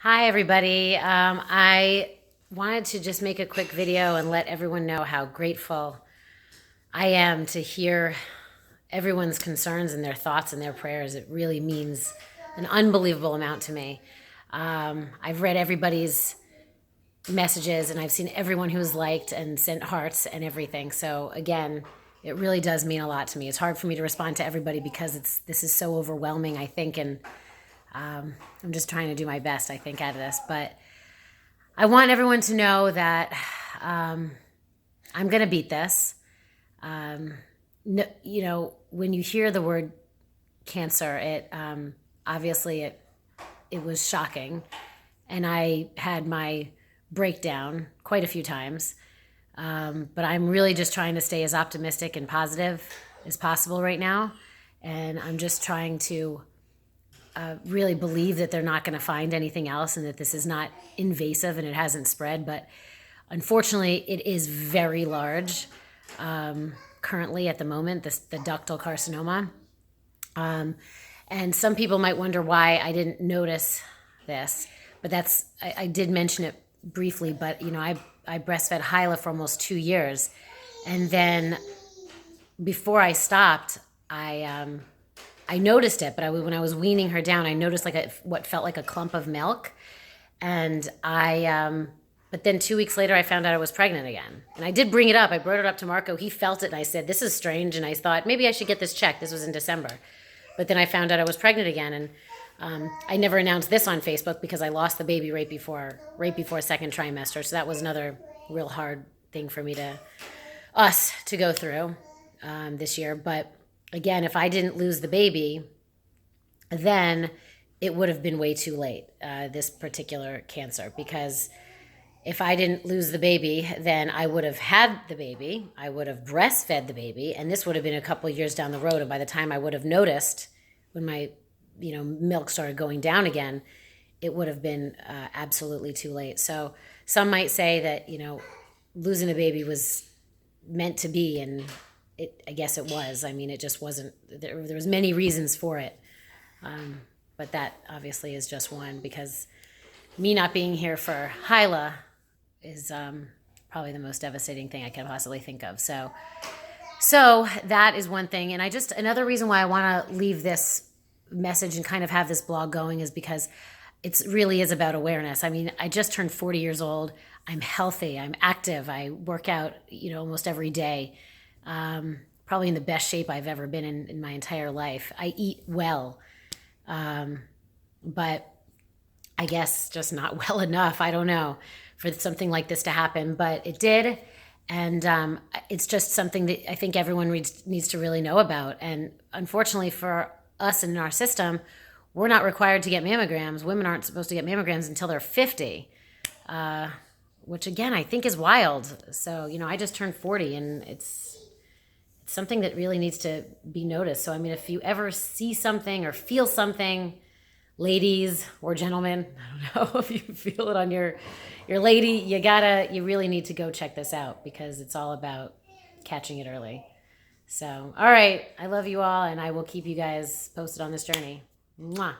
Hi, everybody. I wanted to just make a quick video and let everyone know how grateful I am to hear everyone's concerns and their thoughts and their prayers. It really means an unbelievable amount to me. I've read everybody's messages and I've seen everyone who's liked and sent hearts and everything. So again, it really does mean a lot to me. It's hard for me to respond to everybody because this is so overwhelming, I think, and I'm just trying to do my best, I think, out of this. But I want everyone to know that I'm going to beat this. No, when you hear the word cancer, it obviously it was shocking, and I had my breakdown quite a few times. But I'm really just trying to stay as optimistic and positive as possible right now, and I'm just trying to really believe that they're not going to find anything else and that this is not invasive and it hasn't spread. But unfortunately, it is very large currently at the moment, the ductal carcinoma. And some people might wonder why I didn't notice this, but I did mention it briefly, but I breastfed Hyla for almost 2 years. And then before I stopped, I noticed it, but when I was weaning her down, I noticed what felt like a clump of milk. And but then 2 weeks later, I found out I was pregnant again. And I did bring it up. I brought it up to Marco. He felt it, and I said, this is strange. And I thought, maybe I should get this checked. This was in December. But then I found out I was pregnant again. And I never announced this on Facebook because I lost the baby right before second trimester. So that was another real hard thing for us to go through this year. But again, if I didn't lose the baby, then it would have been way too late, this particular cancer, because if I didn't lose the baby, then I would have had the baby, I would have breastfed the baby, and this would have been a couple of years down the road. And by the time I would have noticed when my milk started going down again, it would have been absolutely too late. So some might say that, losing a baby was meant to be, and I guess it was. I mean, it just wasn't. There was many reasons for it, but that obviously is just one, because me not being here for Hyla is probably the most devastating thing I can possibly think of. So that is one thing. And another reason why I want to leave this message and kind of have this blog going is because it really is about awareness. I mean, I just turned 40 years old. I'm healthy. I'm active. I work out, almost every day. Probably in the best shape I've ever been in my entire life. I eat well, but I guess just not well enough. I don't know, for something like this to happen, but it did. And it's just something that I think everyone needs to really know about. And unfortunately for us in our system, we're not required to get mammograms. Women aren't supposed to get mammograms until they're 50, which again, I think is wild. So, I just turned 40, and it's something that really needs to be noticed. So, I mean, if you ever see something or feel something, ladies or gentlemen, I don't know if you feel it on your lady, you really need to go check this out, because it's all about catching it early. So, all right. I love you all, and I will keep you guys posted on this journey. Mwah.